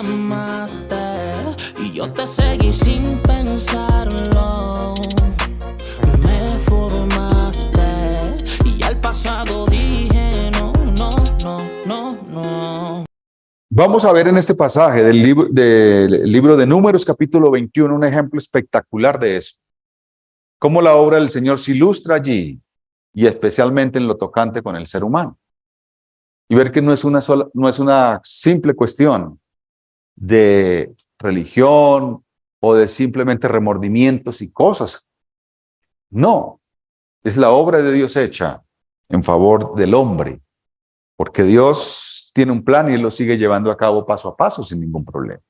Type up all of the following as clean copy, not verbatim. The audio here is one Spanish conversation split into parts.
llamaste y yo te seguí sin pensarlo. Me formaste y al pasado dije no, no, no, no, no. Vamos a ver en este pasaje del libro de Números, capítulo 21, un ejemplo espectacular de eso. Cómo la obra del Señor se ilustra allí, y especialmente en lo tocante con el ser humano. Y ver que no es una simple cuestión de religión o de simplemente remordimientos y cosas. No, es la obra de Dios hecha en favor del hombre, porque Dios tiene un plan y Él lo sigue llevando a cabo paso a paso sin ningún problema.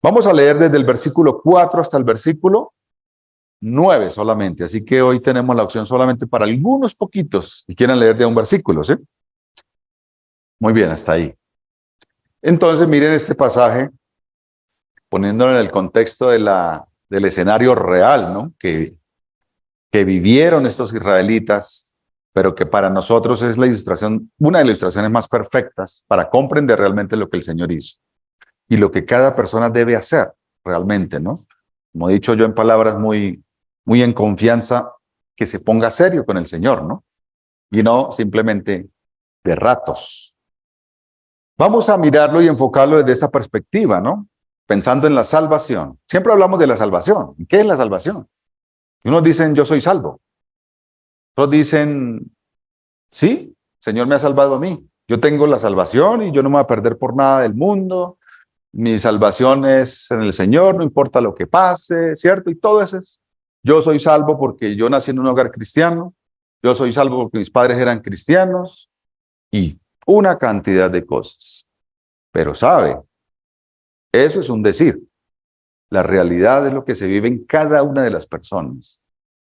Vamos a leer desde el versículo 4 hasta el versículo 9 solamente, así que hoy tenemos la opción solamente para algunos poquitos que quieran leer de un versículo, ¿sí? Muy bien, hasta ahí. Entonces miren este pasaje, poniéndolo en el contexto del escenario real, ¿no? Que vivieron estos israelitas, pero que para nosotros es la ilustración, una de las ilustraciones más perfectas para comprender realmente lo que el Señor hizo y lo que cada persona debe hacer realmente, ¿no? Como he dicho yo en palabras muy en confianza, que se ponga serio con el Señor, ¿no? Y no simplemente de ratos. Vamos a mirarlo y enfocarlo desde esta perspectiva, ¿no? Pensando en la salvación. Siempre hablamos de la salvación. ¿Qué es la salvación? Unos dicen, yo soy salvo. Otros dicen, sí, el Señor me ha salvado a mí. Yo tengo la salvación y yo no me voy a perder por nada del mundo. Mi salvación es en el Señor, no importa lo que pase, ¿cierto? Y todo eso es. Yo soy salvo porque yo nací en un hogar cristiano. Yo soy salvo porque mis padres eran cristianos. Y una cantidad de cosas. Pero sabe, eso es un decir. La realidad es lo que se vive en cada una de las personas.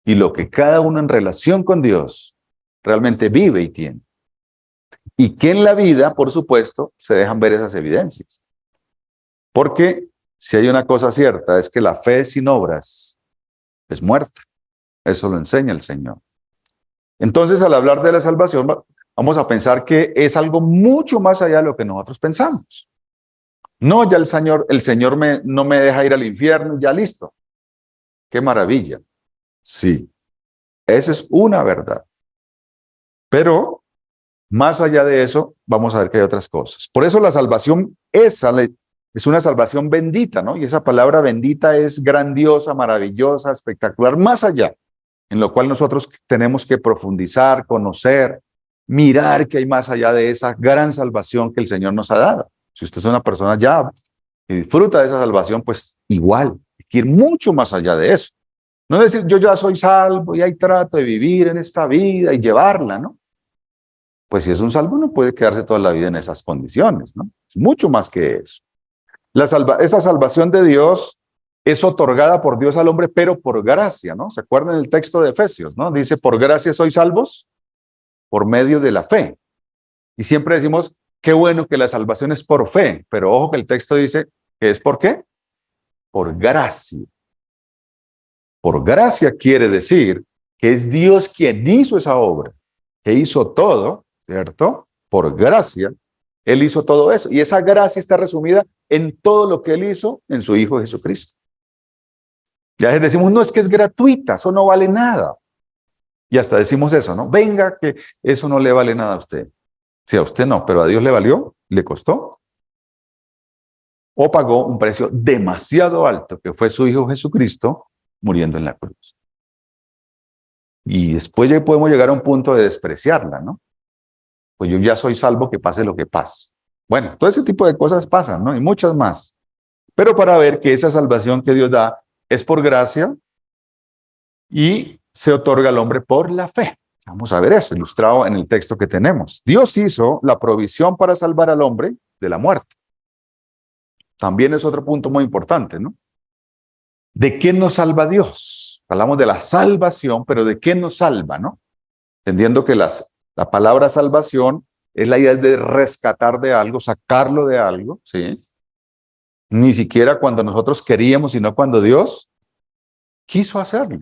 Y lo que cada uno en relación con Dios realmente vive y tiene. Y que en la vida, por supuesto, se dejan ver esas evidencias. Porque si hay una cosa cierta, es que la fe sin obras es muerta. Eso lo enseña el Señor. Entonces, al hablar de la salvación, vamos a pensar que es algo mucho más allá de lo que nosotros pensamos. No, ya el Señor no me deja ir al infierno, ya listo. ¡Qué maravilla! Sí, esa es una verdad. Pero, más allá de eso, vamos a ver que hay otras cosas. Por eso la salvación es una salvación bendita, ¿no? Y esa palabra bendita es grandiosa, maravillosa, espectacular, más allá, en lo cual nosotros tenemos que profundizar, conocer, mirar que hay más allá de esa gran salvación que el Señor nos ha dado. Si usted es una persona ya que disfruta de esa salvación, pues igual, hay que ir mucho más allá de eso. No es decir, yo ya soy salvo y ahí trato de vivir en esta vida y llevarla, ¿no? Pues si es un salvo no puede quedarse toda la vida en esas condiciones, ¿no? Es mucho más que eso. Esa salvación de Dios es otorgada por Dios al hombre, pero por gracia, ¿no? ¿Se acuerdan el texto de Efesios, no? Dice, por gracia sois salvos por medio de la fe. Y siempre decimos, qué bueno que la salvación es por fe, pero ojo que el texto dice que es ¿por qué? Por gracia. Por gracia quiere decir que es Dios quien hizo esa obra, que hizo todo, ¿cierto? Por gracia, Él hizo todo eso. Y esa gracia está resumida en todo lo que Él hizo en su Hijo Jesucristo. Ya decimos, no, es que es gratuita, eso no vale nada. Y hasta decimos eso, ¿no? Venga, que eso no le vale nada a usted. Si a usted no, pero a Dios le valió, le costó. O pagó un precio demasiado alto, que fue su Hijo Jesucristo muriendo en la cruz. Y después ya podemos llegar a un punto de despreciarla, ¿no? Pues yo ya soy salvo, que pase lo que pase. Bueno, todo ese tipo de cosas pasan, ¿no? Y muchas más. Pero para ver que esa salvación que Dios da es por gracia y se otorga al hombre por la fe. Vamos a ver eso, ilustrado en el texto que tenemos. Dios hizo la provisión para salvar al hombre de la muerte. También es otro punto muy importante, ¿no? ¿De qué nos salva Dios? Hablamos de la salvación, pero ¿de qué nos salva, no? Entendiendo que la palabra salvación es la idea de rescatar de algo, sacarlo de algo, ¿sí? Ni siquiera cuando nosotros queríamos, sino cuando Dios quiso hacerlo.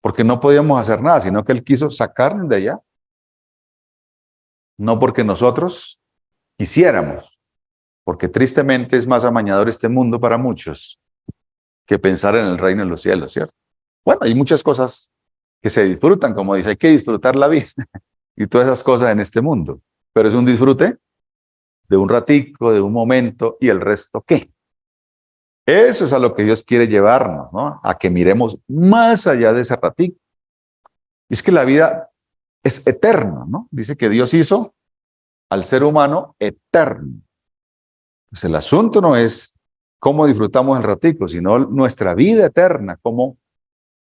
Porque no podíamos hacer nada, sino que Él quiso sacarnos de allá. No porque nosotros quisiéramos. porque tristemente es más amañador este mundo para muchos que pensar en el reino de los cielos, ¿cierto? Bueno, hay muchas cosas que se disfrutan, como dice, hay que disfrutar la vida y todas esas cosas en este mundo, pero es un disfrute de un ratico, de un momento, y el resto, ¿qué? Eso es a lo que Dios quiere llevarnos, ¿no? A que miremos más allá de ese ratico. Y es que la vida es eterna, ¿no? Dice que Dios hizo al ser humano eterno. Pues el asunto no es cómo disfrutamos el ratico, sino nuestra vida eterna, cómo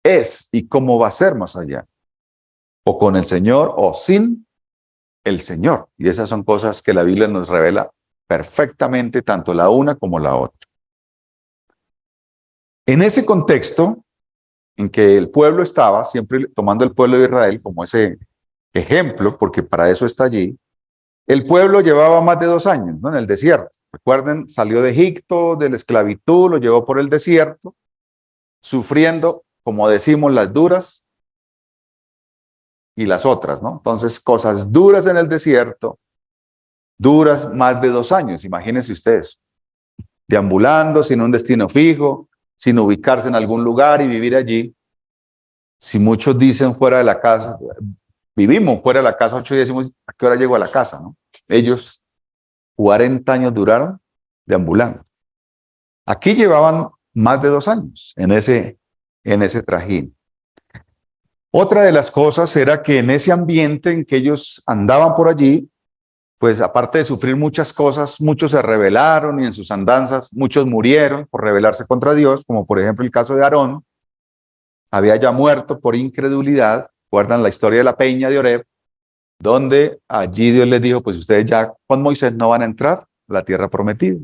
es y cómo va a ser más allá. O con el Señor o sin el Señor. Y esas son cosas que la Biblia nos revela perfectamente, tanto la una como la otra. En ese contexto en que el pueblo estaba, siempre tomando el pueblo de Israel como ese ejemplo, porque para eso está allí, el pueblo llevaba más de 2 años, ¿no? En el desierto. Recuerden, salió de Egipto, de la esclavitud, lo llevó por el desierto, sufriendo, como decimos, las duras y las otras, ¿no? Entonces, cosas duras en el desierto, duras más de 2 años, imagínense ustedes, deambulando sin un destino fijo, sin ubicarse en algún lugar y vivir allí. Si muchos dicen fuera de la casa, vivimos fuera de la casa 8 días, decimos, ¿a qué hora llego a la casa, no? Ellos 40 años duraron deambulando. Aquí llevaban más de 2 años en ese trajín. Otra de las cosas era que en ese ambiente en que ellos andaban por allí, pues aparte de sufrir muchas cosas, muchos se rebelaron y en sus andanzas muchos murieron por rebelarse contra Dios, como por ejemplo el caso de Aarón, había ya muerto por incredulidad. Guardan la historia de la peña de Oreb, donde allí Dios les dijo, pues ustedes ya con Moisés no van a entrar a la tierra prometida,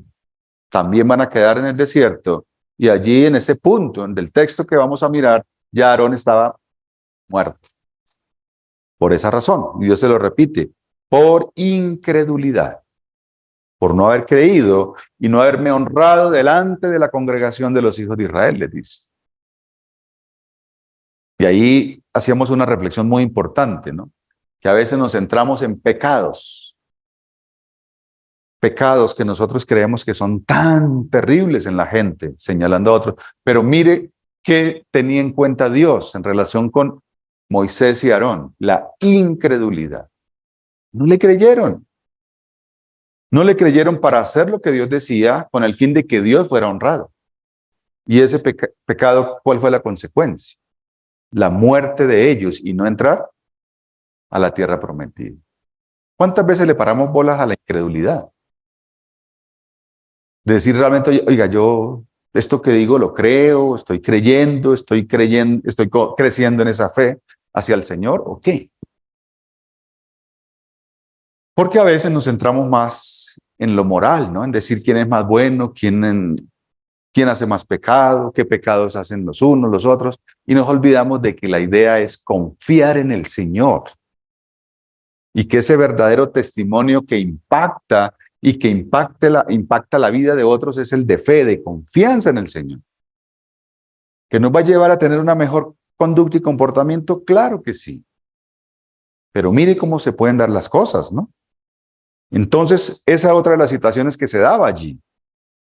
también van a quedar en el desierto. Y allí en ese punto, del texto que vamos a mirar, ya Aarón estaba muerto. Por esa razón, Dios se lo repite, por incredulidad, por no haber creído y no haberme honrado delante de la congregación de los hijos de Israel, les dice. Y ahí hacíamos una reflexión muy importante, ¿no? Que a veces nos centramos en pecados que nosotros creemos que son tan terribles en la gente, señalando a otros. Pero mire qué tenía en cuenta Dios en relación con Moisés y Aarón, la incredulidad. No le creyeron. No le creyeron para hacer lo que Dios decía con el fin de que Dios fuera honrado. Y ese pecado, ¿cuál fue la consecuencia? La muerte de ellos y no entrar a la tierra prometida. ¿Cuántas veces le paramos bolas a la incredulidad? Decir realmente, oiga, yo esto que digo lo creo, estoy creyendo, estoy creciendo en esa fe hacia el Señor, ¿o qué? Porque a veces nos centramos más en lo moral, ¿no? En decir quién es más bueno, quién hace más pecado, qué pecados hacen los unos, los otros, y nos olvidamos de que la idea es confiar en el Señor. Y que ese verdadero testimonio que impacta y que impacta la vida de otros es el de fe, de confianza en el Señor. ¿Que nos va a llevar a tener una mejor conducta y comportamiento? Claro que sí. Pero mire cómo se pueden dar las cosas, ¿no? Entonces, esa es otra de las situaciones que se daba allí.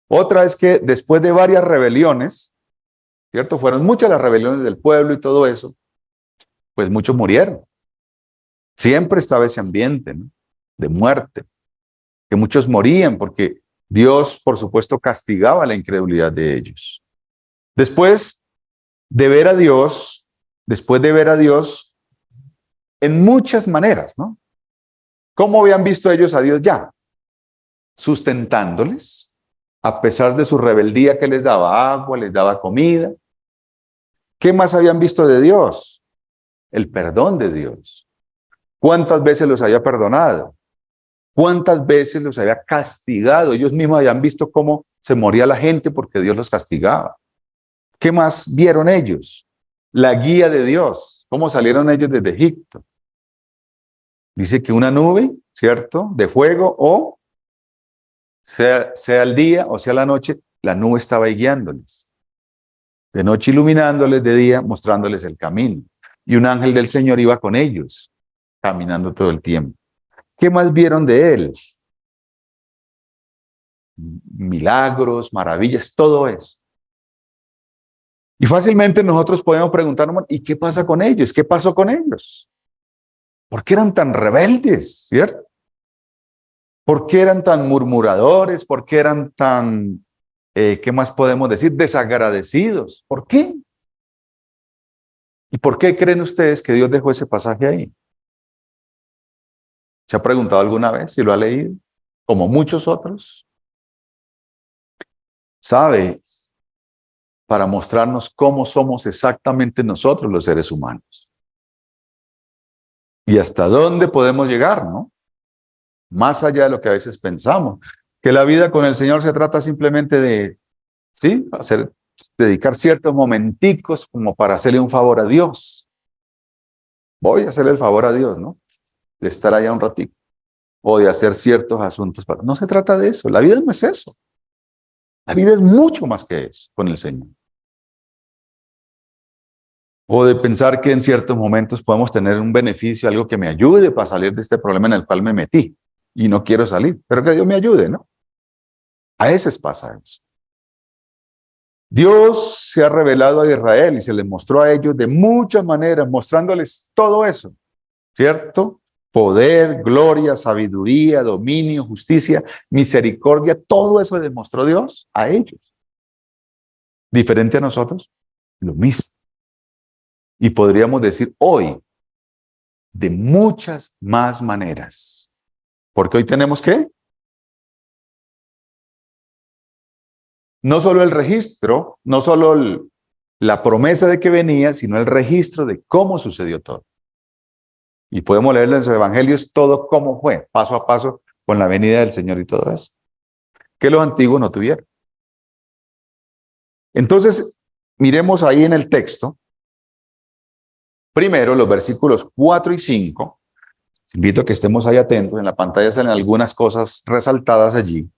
Otra es que después de varias rebeliones, ¿cierto? Fueron muchas las rebeliones del pueblo y todo eso, pues muchos murieron. Siempre estaba ese ambiente, ¿no? De muerte, que muchos morían porque Dios, por supuesto, castigaba la incredulidad de ellos. Después de ver a Dios en muchas maneras, ¿no? ¿Cómo habían visto ellos a Dios ya? Sustentándoles, a pesar de su rebeldía, que les daba agua, les daba comida. ¿Qué más habían visto de Dios? El perdón de Dios. ¿Cuántas veces los había perdonado? ¿Cuántas veces los había castigado? Ellos mismos habían visto cómo se moría la gente porque Dios los castigaba. ¿Qué más vieron ellos? La guía de Dios. ¿Cómo salieron ellos desde Egipto? Dice que una nube, ¿cierto? De fuego, o sea el día o sea la noche, la nube estaba ahí guiándoles. De noche iluminándoles, de día mostrándoles el camino. Y un ángel del Señor iba con ellos, caminando todo el tiempo. ¿Qué más vieron de él? milagros, maravillas, todo eso. Y fácilmente nosotros podemos preguntarnos, ¿y qué pasa con ellos? ¿Qué pasó con ellos? ¿Por qué eran tan rebeldes, cierto? ¿Por qué eran tan murmuradores? ¿Por qué eran tan, qué más podemos decir, desagradecidos? ¿Por qué? ¿Y por qué creen ustedes que Dios dejó ese pasaje ahí? ¿Se ha preguntado alguna vez si lo ha leído? Como muchos otros. ¿Sabe? Para mostrarnos cómo somos exactamente nosotros los seres humanos. Y hasta dónde podemos llegar, ¿no? Más allá de lo que a veces pensamos. Que la vida con el Señor se trata simplemente de, ¿sí? Dedicar ciertos momenticos como para hacerle un favor a Dios. Voy a hacerle el favor a Dios, ¿no? De estar allá un ratito. O de hacer ciertos asuntos. No se trata de eso. La vida no es eso. La vida es mucho más que eso con el Señor. O de pensar que en ciertos momentos podemos tener un beneficio, algo que me ayude para salir de este problema en el cual me metí y no quiero salir, pero que Dios me ayude, ¿no? A veces pasa eso. Dios se ha revelado a Israel y se les mostró a ellos de muchas maneras, mostrándoles todo eso, ¿cierto? Poder, gloria, sabiduría, dominio, justicia, misericordia, todo eso les mostró Dios a ellos. Diferente a nosotros, lo mismo. Y podríamos decir hoy, de muchas más maneras. Porque hoy tenemos ¿qué? No solo el registro, no solo la promesa de que venía, sino el registro de cómo sucedió todo. Y podemos leer en los evangelios todo cómo fue, paso a paso, con la venida del Señor y todo eso. Que los antiguos no tuvieron. Entonces, miremos ahí en el texto. Primero, los versículos 4 y 5. Invito a que estemos ahí atentos. En la pantalla salen algunas cosas resaltadas allí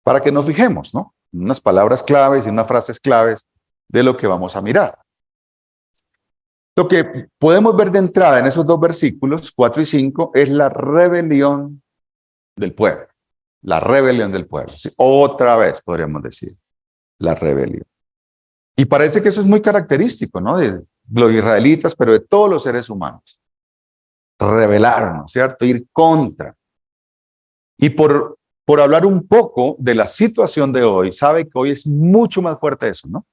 para que nos fijemos, ¿no? Unas palabras claves y unas frases claves de lo que vamos a mirar. Lo que podemos ver de entrada en esos dos versículos, 4 y 5, es la rebelión del pueblo. La rebelión del pueblo. ¿Sí? Otra vez podríamos decir, la rebelión. Y parece que eso es muy característico, ¿no? De los israelitas, pero de todos los seres humanos. Rebelarnos, ¿cierto? Ir contra. Y por hablar un poco de la situación de hoy, sabe que hoy es mucho más fuerte eso, ¿no?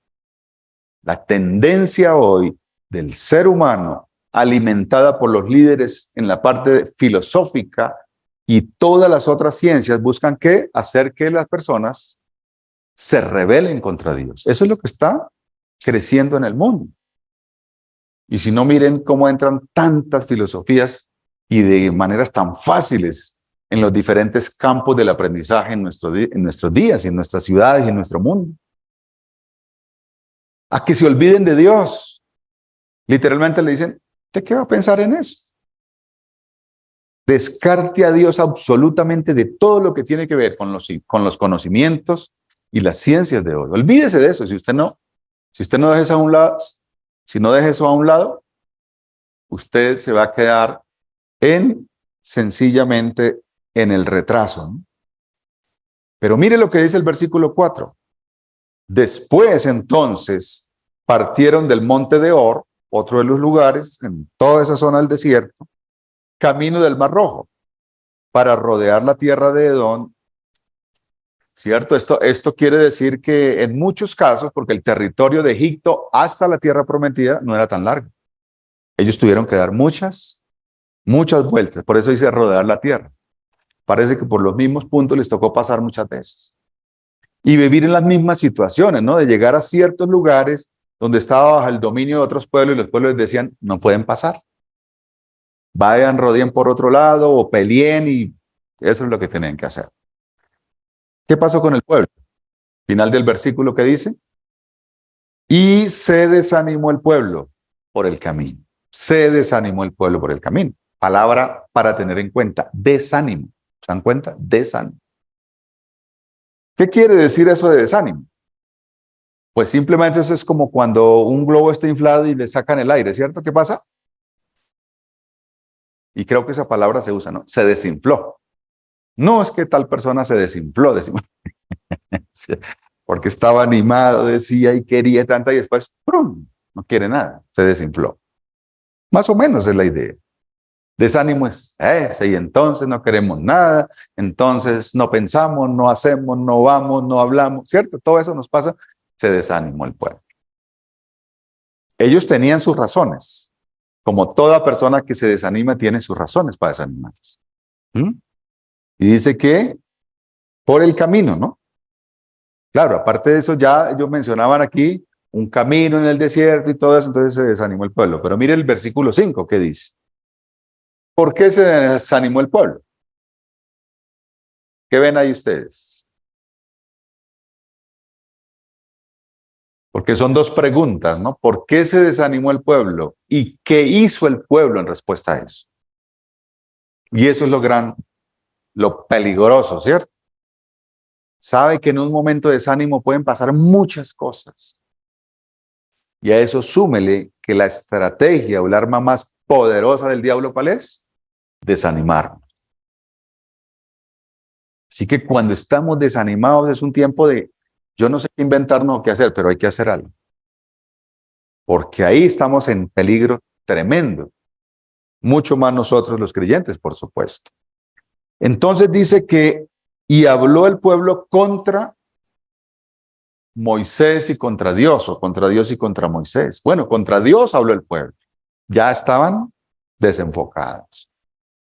La tendencia hoy del ser humano, alimentada por los líderes en la parte filosófica y todas las otras ciencias, buscan ¿qué? Hacer que las personas se rebelen contra Dios. Eso es lo que está creciendo en el mundo. Y si no, miren cómo entran tantas filosofías y de maneras tan fáciles en los diferentes campos del aprendizaje en nuestros días, y en nuestras ciudades y en nuestro mundo. A que se olviden de Dios. Literalmente le dicen, ¿usted qué va a pensar en eso? Descarte a Dios absolutamente de todo lo que tiene que ver con los conocimientos y las ciencias de hoy. Olvídese de eso. Si usted no deja eso a un lado, si no deja eso a un lado, usted se va a quedar sencillamente en el retraso, ¿no? Pero mire lo que dice el versículo 4. Después, entonces, partieron del monte de Or, otro de los lugares, en toda esa zona del desierto, camino del Mar Rojo, para rodear la tierra de Edom. ¿Cierto? Esto quiere decir que en muchos casos, porque el territorio de Egipto hasta la tierra prometida no era tan largo. Ellos tuvieron que dar muchas vueltas, por eso dice rodear la tierra. Parece que por los mismos puntos les tocó pasar muchas veces. Y vivir en las mismas situaciones, ¿no? De llegar a ciertos lugares donde estaba bajo el dominio de otros pueblos y los pueblos les decían, no pueden pasar. Vayan, rodeen por otro lado o peleen y eso es lo que tenían que hacer. ¿Qué pasó con el pueblo? Final del versículo que dice, y se desanimó el pueblo por el camino. Se desanimó el pueblo por el camino. Palabra para tener en cuenta, desánimo. ¿Se dan cuenta? Desánimo. ¿Qué quiere decir eso de desánimo? Pues simplemente eso es como cuando un globo está inflado y le sacan el aire, ¿cierto? ¿Qué pasa? Y creo que esa palabra se usa, ¿no? Se desinfló. No es que tal persona se desinfló, decimos. Porque estaba animado, decía y quería tanta y después, ¡prum!, no quiere nada, se desinfló. Más o menos es la idea. Desánimo es ese, y entonces no queremos nada, entonces no pensamos, no hacemos, no vamos, no hablamos, ¿cierto? Todo eso nos pasa, se desanimó el pueblo. Ellos tenían sus razones, como toda persona que se desanima tiene sus razones para desanimarse. Y dice que por el camino, ¿no? Claro, aparte de eso, ya ellos mencionaban aquí un camino en el desierto y todo eso, entonces se desanimó el pueblo. Pero mire el versículo 5, ¿qué dice? ¿Por qué se desanimó el pueblo? ¿Qué ven ahí ustedes? Porque son dos preguntas, ¿no? ¿Por qué se desanimó el pueblo? ¿Y qué hizo el pueblo en respuesta a eso? Y eso es lo peligroso, ¿cierto? Sabe que en un momento de desánimo pueden pasar muchas cosas. Y a eso súmele que la estrategia o el arma más poderosa del diablo, ¿cuál es? Desanimarnos. Así que cuando estamos desanimados es un tiempo de, yo no sé qué inventarnos o qué hacer, pero hay que hacer algo. Porque ahí estamos en peligro tremendo. Mucho más nosotros los creyentes, por supuesto. Entonces dice que, y habló el pueblo contra Moisés y contra Dios, o contra Dios y contra Moisés. Bueno, contra Dios habló el pueblo. Ya estaban desenfocados.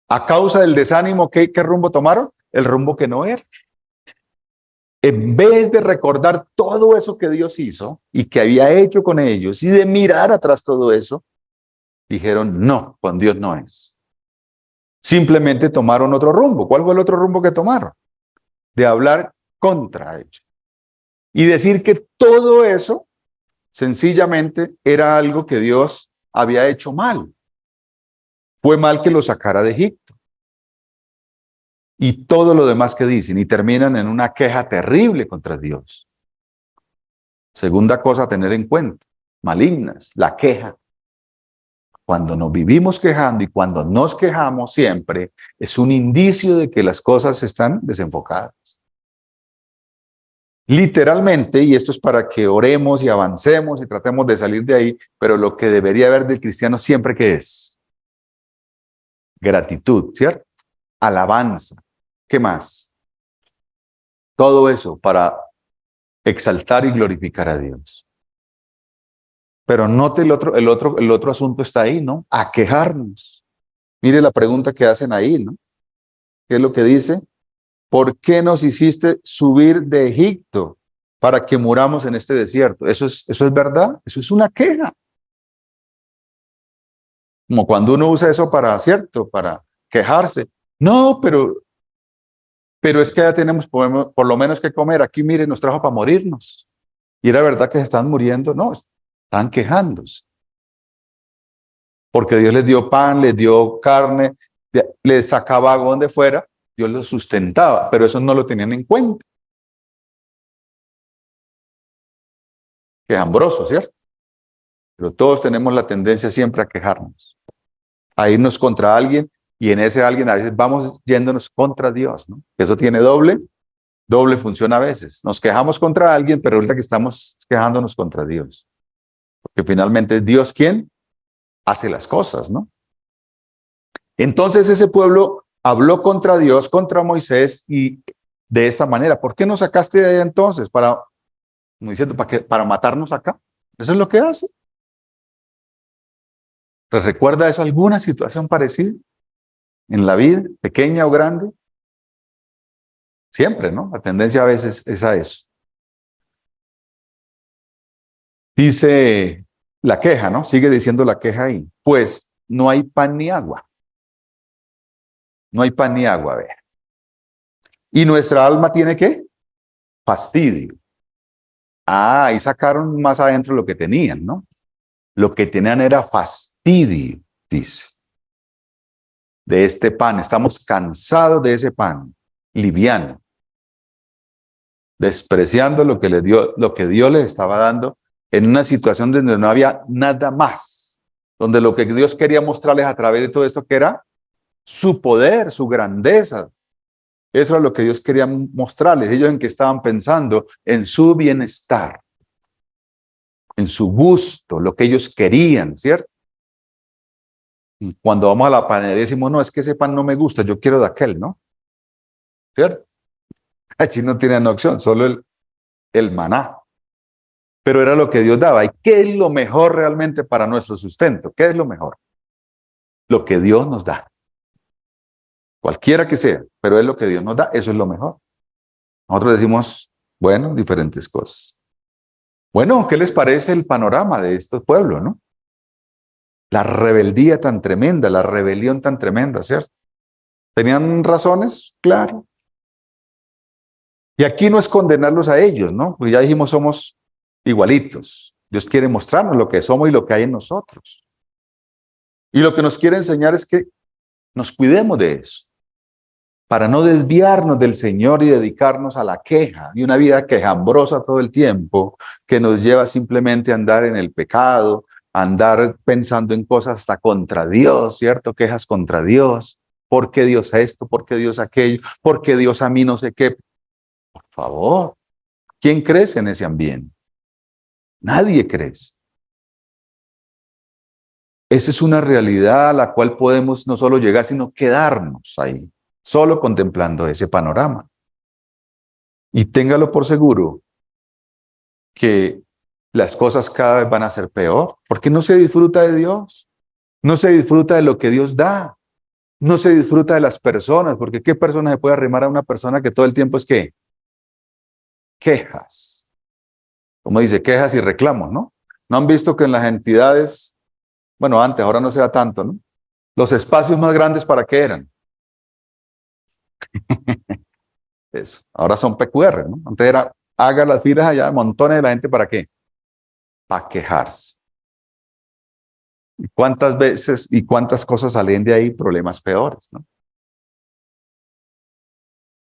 A causa del desánimo, ¿qué rumbo tomaron? El rumbo que no era. En vez de recordar todo eso que Dios hizo y que había hecho con ellos y de mirar atrás todo eso, dijeron, no, con Dios no es. Simplemente tomaron otro rumbo. ¿Cuál fue el otro rumbo que tomaron? De hablar contra ellos. Y decir que todo eso sencillamente era algo que Dios había hecho mal. Fue mal que lo sacara de Egipto. Y todo lo demás que dicen, y terminan en una queja terrible contra Dios. Segunda cosa a tener en cuenta, malignas, la queja. Cuando nos vivimos quejando y cuando nos quejamos siempre, es un indicio de que las cosas están desenfocadas. Literalmente, y esto es para que oremos y avancemos y tratemos de salir de ahí, pero lo que debería haber del cristiano siempre, ¿qué es? Gratitud, ¿cierto? Alabanza. ¿Qué más? Todo eso para exaltar y glorificar a Dios. Pero note el otro asunto está ahí, ¿no? A quejarnos. Mire la pregunta que hacen ahí, ¿no? ¿Qué es lo que dice? ¿Por qué nos hiciste subir de Egipto para que muramos en este desierto? ¿Eso es verdad? Eso es una queja. Como cuando uno usa eso para, ¿cierto? Para quejarse. No, pero es que ya tenemos por lo menos que comer. Aquí, mire, nos trajo para morirnos. Y era verdad que se están muriendo. No, están quejándose. Porque Dios les dio pan, les dio carne, les sacaba agua donde fuera. Dios los sustentaba, pero eso no lo tenían en cuenta. Quejambroso, ¿cierto? Pero todos tenemos la tendencia siempre a quejarnos, a irnos contra alguien, y en ese alguien a veces vamos yéndonos contra Dios, ¿no? Eso tiene doble función a veces. Nos quejamos contra alguien, pero resulta que estamos quejándonos contra Dios. Porque finalmente es Dios quien hace las cosas, ¿no? Entonces ese pueblo habló contra Dios, contra Moisés, y de esta manera. ¿Por qué nos sacaste de ahí entonces? Como diciendo, ¿para matarnos acá? Eso es lo que hace. ¿Les recuerda eso alguna situación parecida en la vida, pequeña o grande? Siempre, ¿no? La tendencia a veces es a eso. Dice la queja, ¿no? Sigue diciendo la queja ahí. Pues no hay pan ni agua. No hay pan ni agua, vea. Y nuestra alma tiene ¿qué? Fastidio. Ah, y sacaron más adentro lo que tenían, ¿no? Lo que tenían era fastidio, dice, de este pan. Estamos cansados de ese pan, liviano, despreciando lo que Dios les estaba dando en una situación donde no había nada más, donde lo que Dios quería mostrarles a través de todo esto, que era su poder, su grandeza, Eso era lo que Dios quería mostrarles. Ellos en que estaban pensando en su bienestar, en su gusto, lo que ellos querían, ¿cierto? Y cuando vamos a la panadería decimos, no, es que ese pan no me gusta, yo quiero de aquel, ¿no? ¿Cierto? Allí no tienen opción, solo el maná. Pero era lo que Dios daba. ¿Y qué es lo mejor realmente para nuestro sustento? ¿Qué es lo mejor? Lo que Dios nos da. Cualquiera que sea, pero es lo que Dios nos da, eso es lo mejor. Nosotros decimos, bueno, diferentes cosas. Bueno, ¿qué les parece el panorama de estos pueblos, no? La rebeldía tan tremenda, la rebelión tan tremenda, ¿cierto? ¿Tenían razones? Claro. Y aquí no es condenarlos a ellos, ¿no? Porque ya dijimos, somos igualitos. Dios quiere mostrarnos lo que somos y lo que hay en nosotros. Y lo que nos quiere enseñar es que nos cuidemos de eso, para no desviarnos del Señor y dedicarnos a la queja y una vida quejambrosa todo el tiempo, que nos lleva simplemente a andar en el pecado, a andar pensando en cosas hasta contra Dios, ¿cierto? Quejas contra Dios. ¿Por qué Dios esto? ¿Por qué Dios aquello? ¿Por qué Dios a mí no sé qué? Por favor, ¿quién crece en ese ambiente? Nadie crece. Esa es una realidad a la cual podemos no solo llegar, sino quedarnos ahí, solo contemplando ese panorama. Y téngalo por seguro que las cosas cada vez van a ser peor, porque no se disfruta de Dios, no se disfruta de lo que Dios da, no se disfruta de las personas, porque ¿qué persona se puede arrimar a una persona que todo el tiempo es qué? Quejas. Como dice, quejas y reclamos, ¿no? ¿No han visto que en las entidades, bueno, antes, ahora no se da tanto, ¿no? Los espacios más grandes, ¿para qué eran? Eso. Ahora son PQR, ¿no? Antes era, haga las filas allá, montones de la gente, ¿para qué? Para quejarse. ¿Y cuántas veces y cuántas cosas salen de ahí? Problemas peores, ¿no?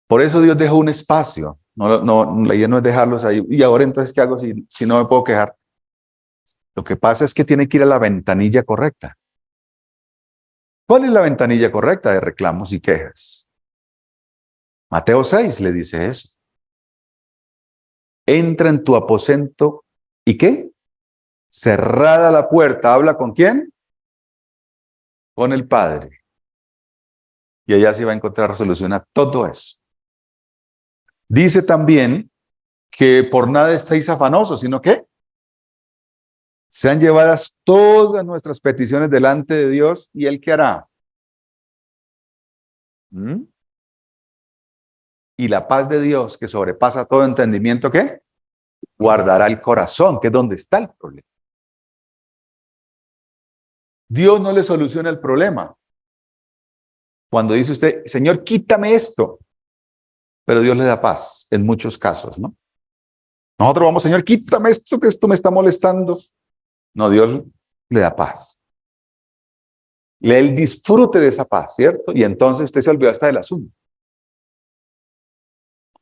Por eso Dios dejó un espacio. La idea no es dejarlos ahí. Y ahora entonces, ¿qué hago si no me puedo quejar? Lo que pasa es que tiene que ir a la ventanilla correcta. ¿Cuál es la ventanilla correcta de reclamos y quejas? Mateo 6 le dice eso. Entra en tu aposento y ¿qué? Cerrada la puerta. ¿Habla con quién? Con el Padre. Y allá se va a encontrar resolución a todo eso. Dice también que por nada estáis afanosos, sino que sean llevadas todas nuestras peticiones delante de Dios y Él ¿qué hará? ¿Mm? Y la paz de Dios que sobrepasa todo entendimiento, ¿qué? Guardará el corazón, que es donde está el problema. Dios no le soluciona el problema. Cuando dice usted, Señor, quítame esto, pero Dios le da paz en muchos casos, ¿no? Nosotros vamos, Señor, quítame esto, que esto me está molestando. No, Dios le da paz. Él disfrute de esa paz, ¿cierto? Y entonces usted se olvidó hasta del asunto.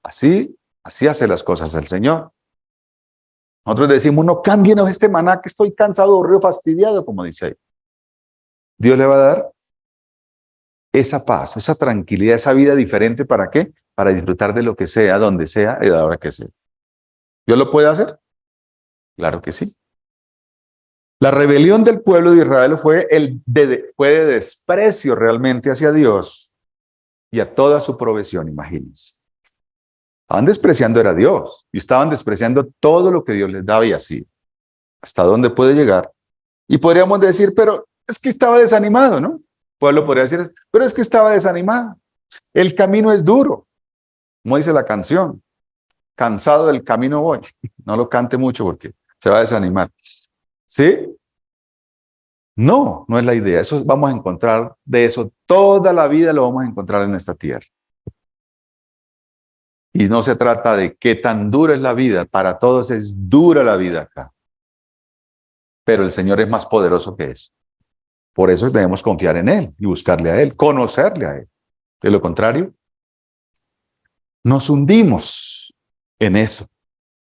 Así hace las cosas el Señor. Nosotros decimos, no, cámbienos este maná que estoy cansado, aburrido, fastidiado, como dice ahí. Dios le va a dar esa paz, esa tranquilidad, esa vida diferente. ¿Para qué? Para disfrutar de lo que sea, donde sea y a la hora que sea. ¿Dios lo puede hacer? Claro que sí. La rebelión del pueblo de Israel fue de desprecio realmente hacia Dios y a toda su provisión, imagínense. Estaban despreciando a Dios y estaban despreciando todo lo que Dios les daba y así. ¿Hasta dónde puede llegar? Y podríamos decir, pero es que estaba desanimado, ¿no? El pueblo podría decir, pero es que estaba desanimado. El camino es duro, como dice la canción. Cansado del camino voy. No lo cante mucho porque se va a desanimar. ¿Sí? No, no es la idea. Eso vamos a encontrar de eso. Toda la vida lo vamos a encontrar en esta tierra. Y no se trata de qué tan dura es la vida. Para todos es dura la vida acá. Pero el Señor es más poderoso que eso. Por eso debemos confiar en Él y buscarle a Él, conocerle a Él. De lo contrario, nos hundimos en eso.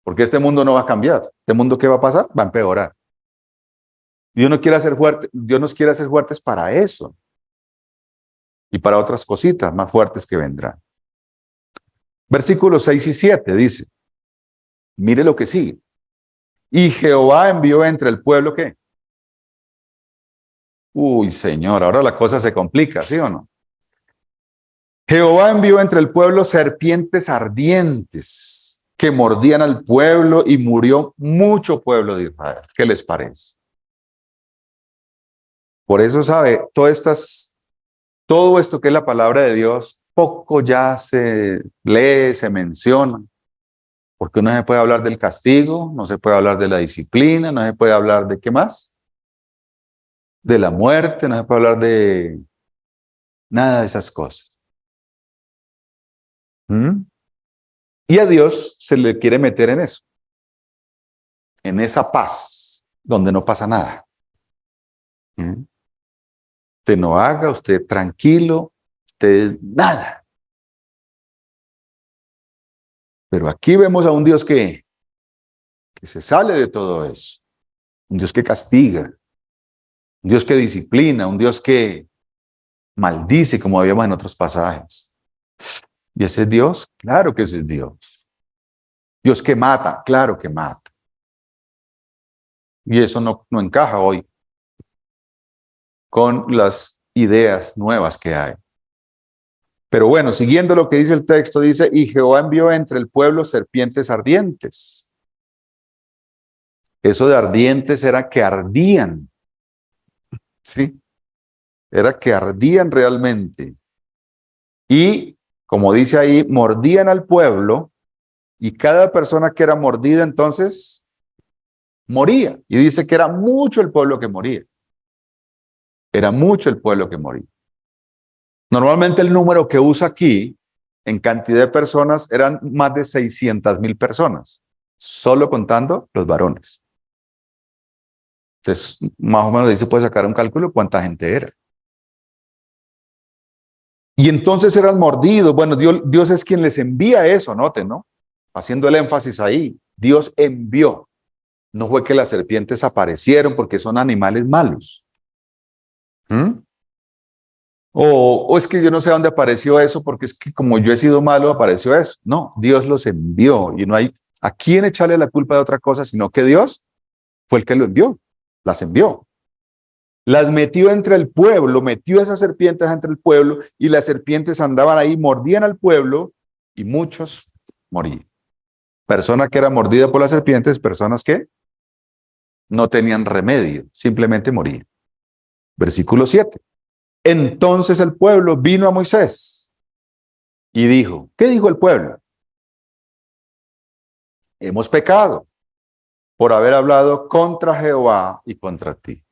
Porque este mundo no va a cambiar. Este mundo, ¿qué va a pasar? Va a empeorar. Dios no quiere hacer fuerte, Dios nos quiere hacer fuertes para eso. Y para otras cositas más fuertes que vendrán. Versículos 6 y 7 dice, mire lo que sigue. Y Jehová envió entre el pueblo, ¿qué? Uy, Señor, ahora la cosa se complica, ¿sí o no? Jehová envió entre el pueblo serpientes ardientes que mordían al pueblo y murió mucho pueblo de Israel. ¿Qué les parece? Por eso, sabe, todo esto que es la palabra de Dios, poco ya se lee, se menciona. Porque no se puede hablar del castigo, no se puede hablar de la disciplina, no se puede hablar de ¿qué más? De la muerte, no se puede hablar de nada de esas cosas. ¿Mm? Y a Dios se le quiere meter en eso, en esa paz, donde no pasa nada. ¿Mm? Usted no haga, usted tranquilo, usted nada. Pero aquí vemos a un Dios que se sale de todo eso. Un Dios que castiga, un Dios que disciplina, un Dios que maldice, como habíamos en otros pasajes. ¿Y ese es Dios? Claro que ese es Dios. Dios que mata, claro que mata. Y eso no encaja hoy con las ideas nuevas que hay. Pero bueno, siguiendo lo que dice el texto, dice, y Jehová envió entre el pueblo serpientes ardientes. Eso de ardientes era que ardían, ¿sí? Era que ardían realmente. Y, como dice ahí, mordían al pueblo, y cada persona que era mordida entonces moría. Y dice que era mucho el pueblo que moría. Era mucho el pueblo que moría. Normalmente el número que usa aquí, en cantidad de personas, eran más de 600,000 personas, solo contando los varones. Entonces, más o menos ahí se puede sacar un cálculo cuánta gente era. Y entonces eran mordidos. Bueno, Dios es quien les envía eso, noten, ¿no? Haciendo el énfasis ahí. Dios envió. No fue que las serpientes aparecieron porque son animales malos. ¿Mm? O es que yo no sé dónde apareció eso, porque es que como yo he sido malo, apareció eso. No, Dios los envió y no hay a quién echarle la culpa de otra cosa, sino que Dios fue el que lo envió, las envió. Las metió entre el pueblo, metió esas serpientes entre el pueblo y las serpientes andaban ahí, mordían al pueblo y muchos morían. Persona que era mordida por las serpientes, personas que no tenían remedio, simplemente morían. Versículo 7. Entonces el pueblo vino a Moisés y dijo, ¿qué dijo el pueblo? Hemos pecado por haber hablado contra Jehová y contra ti.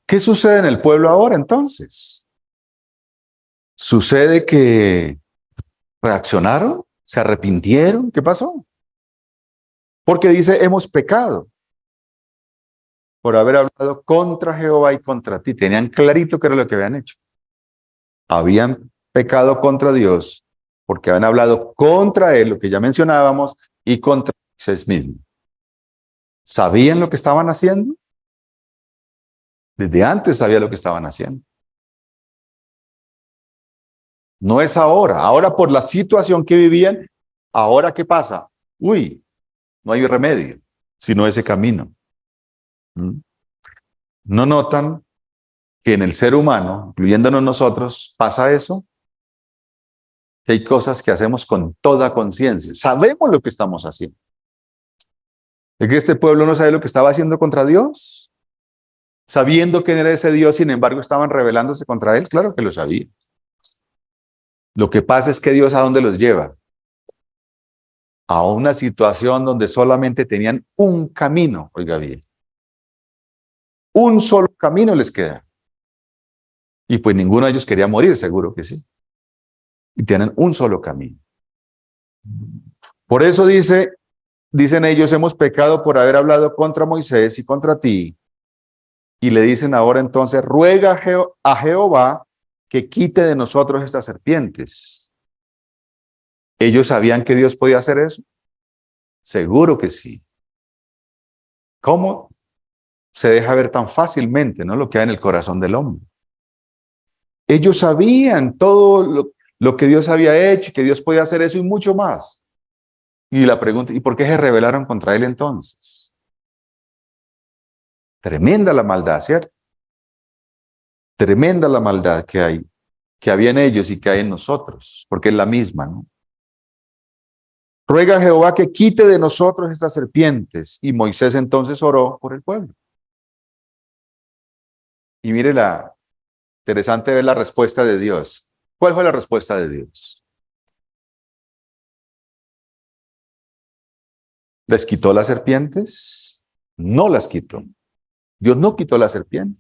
¿Qué sucede en el pueblo ahora entonces? ¿Sucede que reaccionaron? ¿Se arrepintieron? ¿Qué pasó? Porque dice, hemos pecado por haber hablado contra Jehová y contra ti. Tenían clarito qué era lo que habían hecho. Habían pecado contra Dios porque habían hablado contra él, lo que ya mencionábamos, y contra Moisés mismo. ¿Sabían lo que estaban haciendo? Desde antes sabía lo que estaban haciendo. No es ahora. Ahora por la situación que vivían, ¿ahora qué pasa? Uy, no hay remedio, sino ese camino. ¿Mm? ¿No notan que en el ser humano, incluyéndonos nosotros, pasa eso? Que hay cosas que hacemos con toda conciencia. Sabemos lo que estamos haciendo. ¿Es que este pueblo no sabe lo que estaba haciendo contra Dios? Sabiendo quién era ese Dios, sin embargo, estaban rebelándose contra él. Claro que lo sabía. Lo que pasa es que Dios ¿a dónde los lleva? A una situación donde solamente tenían un camino, oiga bien. Un solo camino les queda. Y pues ninguno de ellos quería morir, seguro que sí. Y tienen un solo camino. Por eso dicen ellos, hemos pecado por haber hablado contra Moisés y contra ti. Y le dicen ahora entonces, ruega a Jehová que quite de nosotros estas serpientes. ¿Ellos sabían que Dios podía hacer eso? Seguro que sí. ¿Cómo se deja ver tan fácilmente, ¿no? Lo que hay en el corazón del hombre. Ellos sabían todo lo que Dios había hecho, que Dios podía hacer eso y mucho más. Y la pregunta, ¿y por qué se rebelaron contra él entonces? Tremenda la maldad, ¿cierto? Tremenda la maldad que hay, que había en ellos y que hay en nosotros, porque es la misma, ¿no? Ruega a Jehová que quite de nosotros estas serpientes. Y Moisés entonces oró por el pueblo. Y mire interesante ver la respuesta de Dios. ¿Cuál fue la respuesta de Dios? ¿Les quitó las serpientes? No las quitó. Dios no quitó la serpiente.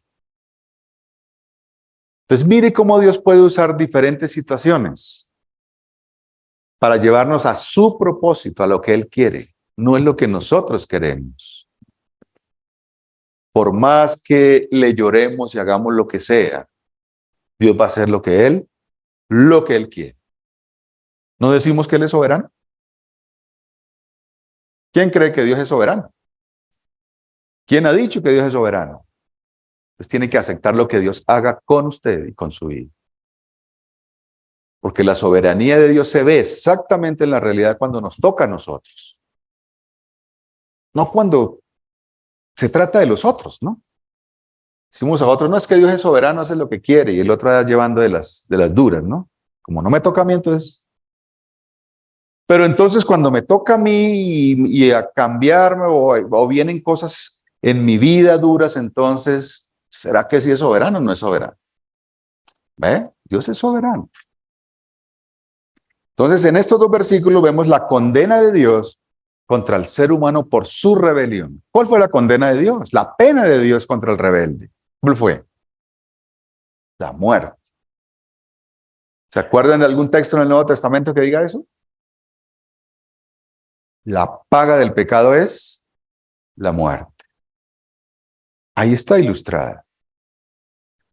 Entonces mire cómo Dios puede usar diferentes situaciones para llevarnos a su propósito, a lo que Él quiere. No es lo que nosotros queremos. Por más que le lloremos y hagamos lo que sea, Dios va a hacer lo que Él quiere. ¿No decimos que Él es soberano? ¿Quién cree que Dios es soberano? ¿Quién ha dicho que Dios es soberano? Pues tiene que aceptar lo que Dios haga con usted y con su vida. Porque la soberanía de Dios se ve exactamente en la realidad cuando nos toca a nosotros. No cuando se trata de los otros, ¿no? Decimos a otros, no, es que Dios es soberano, hace lo que quiere, y el otro va llevando de las duras, ¿no? Como no me toca a mí, entonces... Pero entonces cuando me toca a mí y a cambiarme o vienen cosas en mi vida duras, entonces, ¿será que sí es soberano o no es soberano? ¿Ve? Dios es soberano. Entonces, en estos dos versículos vemos la condena de Dios contra el ser humano por su rebelión. ¿Cuál fue la condena de Dios? La pena de Dios contra el rebelde. ¿Cuál fue? La muerte. ¿Se acuerdan de algún texto en el Nuevo Testamento que diga eso? La paga del pecado es la muerte. Ahí está ilustrada.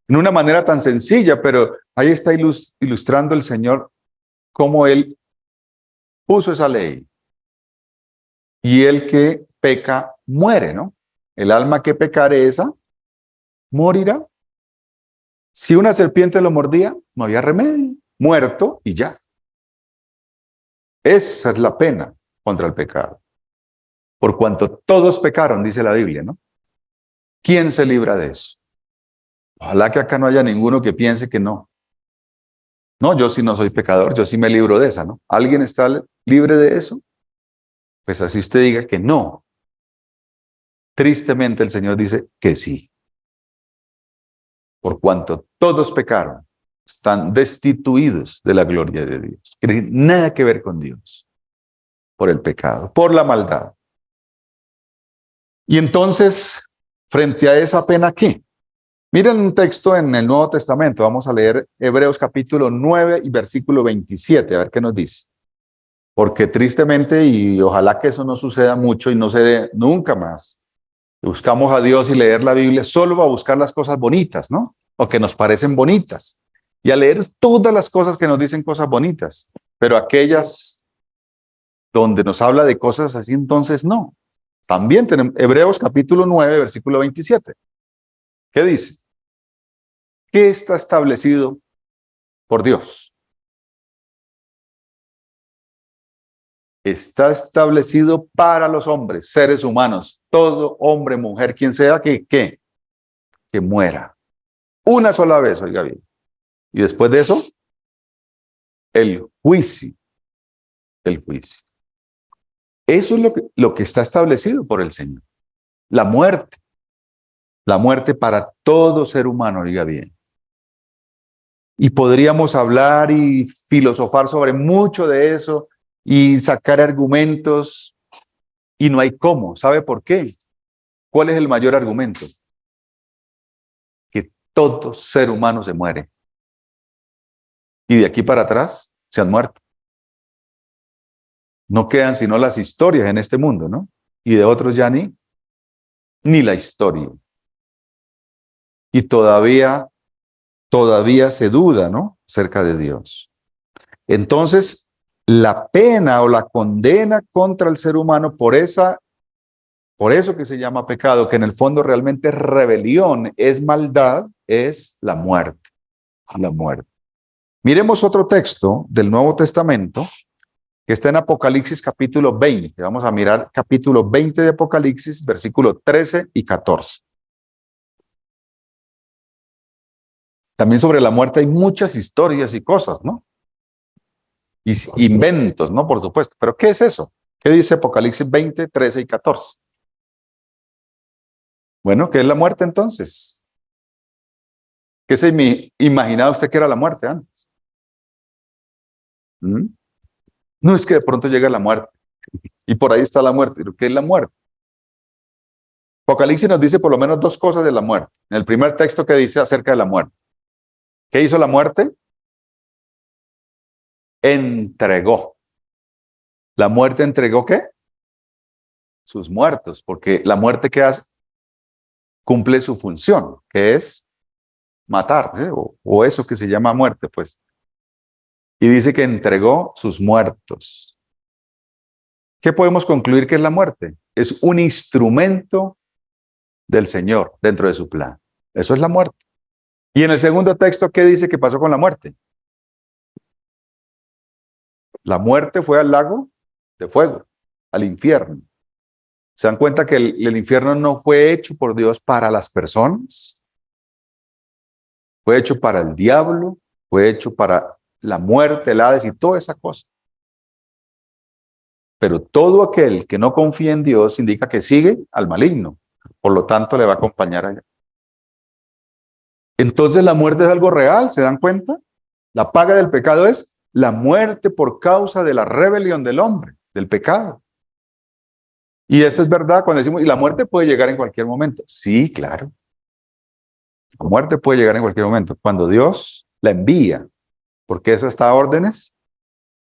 En una manera tan sencilla, pero ahí está ilustrando el Señor cómo Él puso esa ley. Y el que peca muere, ¿no? El alma que pecare esa morirá. Si una serpiente lo mordía, no había remedio. Muerto y ya. Esa es la pena contra el pecado. Por cuanto todos pecaron, dice la Biblia, ¿no? ¿Quién se libra de eso? Ojalá que acá no haya ninguno que piense que no. No, yo sí no soy pecador, yo sí me libro de esa, ¿no? ¿Alguien está libre de eso? Pues así usted diga que no. Tristemente el Señor dice que sí. Por cuanto todos pecaron, están destituidos de la gloria de Dios. No tiene nada que ver con Dios. Por el pecado, por la maldad. Y entonces, frente a esa pena, ¿qué? Miren un texto en el Nuevo Testamento. Vamos a leer Hebreos capítulo 9 y versículo 27, a ver qué nos dice. Porque tristemente, y ojalá que eso no suceda mucho y no se dé nunca más, buscamos a Dios y leer la Biblia solo va a buscar las cosas bonitas, ¿no? O que nos parecen bonitas. Y a leer todas las cosas que nos dicen cosas bonitas. Pero aquellas donde nos habla de cosas así, entonces no. También tenemos Hebreos capítulo 9, versículo 27. ¿Qué dice? ¿Qué está establecido por Dios? Está establecido para los hombres, seres humanos, todo hombre, mujer, quien sea, que muera. Una sola vez, oiga bien. Y después de eso, el juicio. El juicio. Eso es lo que está establecido por el Señor. La muerte. La muerte para todo ser humano, oiga bien. Y podríamos hablar y filosofar sobre mucho de eso y sacar argumentos y no hay cómo. ¿Sabe por qué? ¿Cuál es el mayor argumento? Que todo ser humano se muere. Y de aquí para atrás se han muerto. No quedan sino las historias en este mundo, ¿no? Y de otros ya ni la historia. Y todavía se duda, ¿no? Cerca de Dios. Entonces, la pena o la condena contra el ser humano por eso que se llama pecado, que en el fondo realmente es rebelión, es maldad, es la muerte. La muerte. Miremos otro texto del Nuevo Testamento que está en Apocalipsis capítulo 20. Vamos a mirar capítulo 20 de Apocalipsis, versículos 13 y 14. También sobre la muerte hay muchas historias y cosas, ¿no? Y inventos, ¿no? Por supuesto. Pero ¿qué es eso? ¿Qué dice Apocalipsis 20, 13 y 14? Bueno, ¿qué es la muerte entonces? ¿Qué se imaginaba usted que era la muerte antes? ¿Mm? No es que de pronto llega la muerte y por ahí está la muerte. ¿Qué es la muerte? Apocalipsis nos dice por lo menos dos cosas de la muerte. En el primer texto que dice acerca de la muerte. ¿Qué hizo la muerte? Entregó. ¿La muerte entregó qué? Sus muertos, porque la muerte ¿qué hace? Cumple su función, que es matar, ¿sí? o eso que se llama muerte, pues. Y dice que entregó sus muertos. ¿Qué podemos concluir que es la muerte? Es un instrumento del Señor dentro de su plan. Eso es la muerte. Y en el segundo texto, ¿qué dice que pasó con la muerte? La muerte fue al lago de fuego, al infierno. ¿Se dan cuenta que el infierno no fue hecho por Dios para las personas? Fue hecho para el diablo, fue hecho para la muerte, el Hades y toda esa cosa. Pero todo aquel que no confía en Dios indica que sigue al maligno. Por lo tanto, le va a acompañar allá. Entonces la muerte es algo real, ¿se dan cuenta? La paga del pecado es la muerte por causa de la rebelión del hombre, del pecado. Y eso es verdad cuando decimos, y la muerte puede llegar en cualquier momento. Sí, claro. La muerte puede llegar en cualquier momento, cuando Dios la envía, porque eso está a órdenes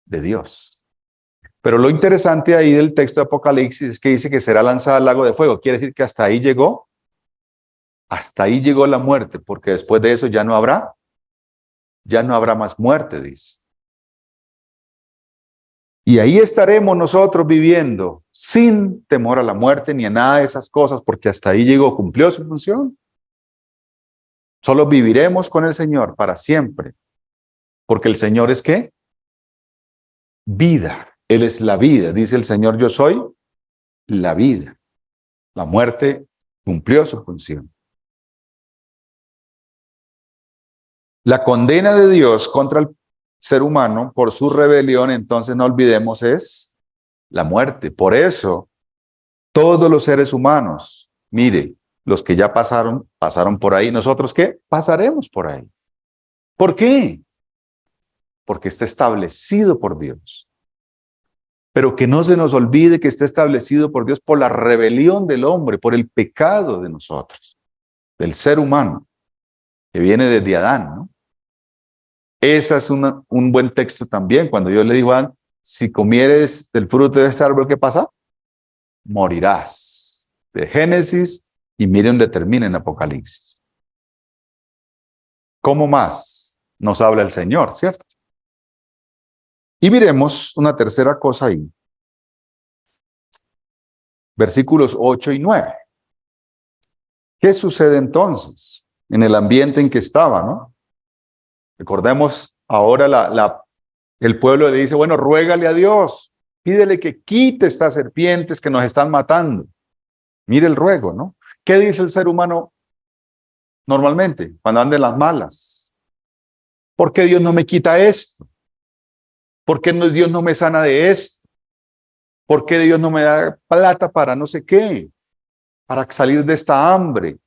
de Dios. Pero lo interesante ahí del texto de Apocalipsis es que dice que será lanzada al lago de fuego. Quiere decir que hasta ahí llegó la muerte, porque después de eso ya no habrá más muerte, dice. Y ahí estaremos nosotros viviendo sin temor a la muerte ni a nada de esas cosas, porque hasta ahí llegó, cumplió su función. Solo viviremos con el Señor para siempre, porque el Señor es ¿qué? Vida. Él es la vida. Dice el Señor, yo soy la vida. La muerte cumplió su función. La condena de Dios contra el ser humano por su rebelión, entonces no olvidemos, es la muerte. Por eso, todos los seres humanos, mire, los que ya pasaron por ahí. ¿Nosotros qué? Pasaremos por ahí. ¿Por qué? Porque está establecido por Dios. Pero que no se nos olvide que está establecido por Dios por la rebelión del hombre, por el pecado de nosotros, del ser humano, que viene desde Adán, ¿no? Ese es un buen texto también, cuando Dios le dijo a Adán, si comieres del fruto de este árbol, ¿qué pasa? Morirás. De Génesis, y miren donde termina en Apocalipsis. ¿Cómo más nos habla el Señor, cierto? Y miremos una tercera cosa ahí. Versículos 8 y 9. ¿Qué sucede entonces en el ambiente en que estaba, no? Recordemos, ahora el pueblo le dice, bueno, ruégale a Dios, pídele que quite estas serpientes que nos están matando. Mire el ruego, ¿no? ¿Qué dice el ser humano normalmente cuando anda en las malas? ¿Por qué Dios no me quita esto? ¿Por qué Dios no me sana de esto? ¿Por qué Dios no me da plata para no sé qué? Para salir de esta hambre.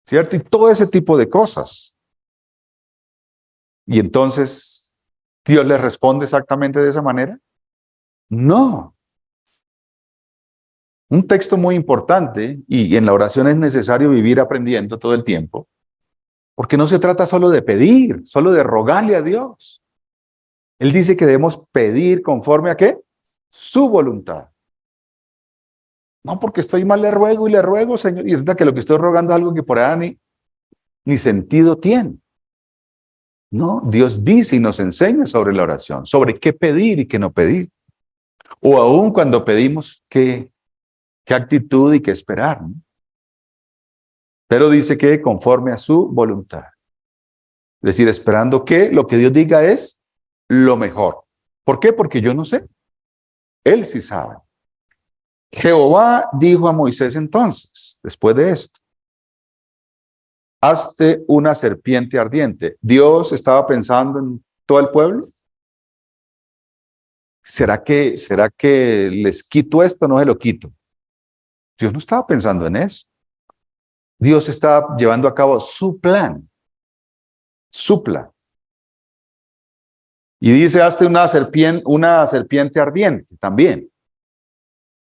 ¿Cierto? Y todo ese tipo de cosas. Y entonces, ¿Dios le responde exactamente de esa manera? No. Un texto muy importante, y en la oración es necesario vivir aprendiendo todo el tiempo, porque no se trata solo de pedir, solo de rogarle a Dios. Él dice que debemos pedir conforme a ¿qué? Su voluntad. No, porque estoy mal, le ruego, Señor, y verdad que lo que estoy rogando es algo que por ahí ni sentido tiene. No, Dios dice y nos enseña sobre la oración, sobre qué pedir y qué no pedir. O aún cuando pedimos qué actitud y qué esperar, ¿no? Pero dice que conforme a su voluntad. Es decir, esperando que lo que Dios diga es lo mejor. ¿Por qué? Porque yo no sé. Él sí sabe. Jehová dijo a Moisés entonces, después de esto, hazte una serpiente ardiente. ¿Dios estaba pensando en todo el pueblo? ¿Será que les quito esto o no se lo quito? Dios no estaba pensando en eso. Dios estaba llevando a cabo su plan. Su plan. Y dice, hazte una serpiente ardiente también.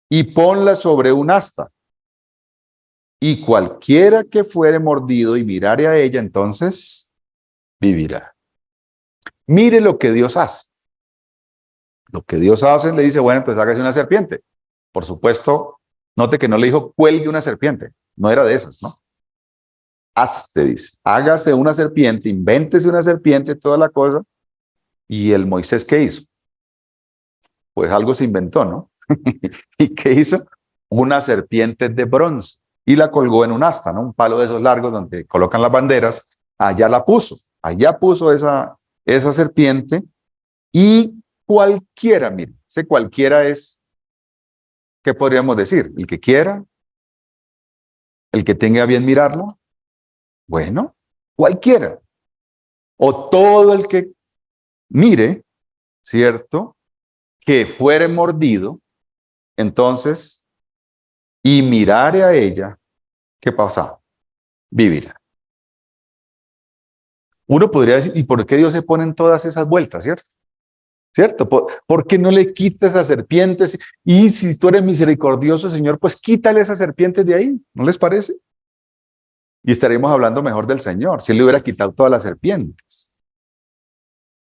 Y ponla sobre un asta. Y cualquiera que fuere mordido y mirare a ella, entonces vivirá. Mire lo que Dios hace. Lo que Dios hace, le dice, bueno, entonces hágase una serpiente. Por supuesto, note que no le dijo, cuelgue una serpiente. No era de esas, ¿no? Hazte, dice, hágase una serpiente, invéntese una serpiente, toda la cosa. ¿Y el Moisés qué hizo? Pues algo se inventó, ¿no? ¿Y qué hizo? Una serpiente de bronce. Y la colgó en un asta, ¿no? Un palo de esos largos donde colocan las banderas. Allá la puso. Allá puso esa serpiente. Y cualquiera, mire, ese cualquiera es, ¿qué podríamos decir? El que quiera, el que tenga a bien mirarlo. Bueno, cualquiera. O todo el que mire, ¿cierto? Que fuere mordido, entonces, y mirare a ella, ¿qué pasa? Vivirá. Uno podría decir, ¿y por qué Dios se pone en todas esas vueltas, cierto? ¿Cierto? ¿Por qué no le quita esas serpientes? Y si tú eres misericordioso, Señor, pues quítale esas serpientes de ahí, ¿no les parece? Y estaremos hablando mejor del Señor, si Él le hubiera quitado todas las serpientes.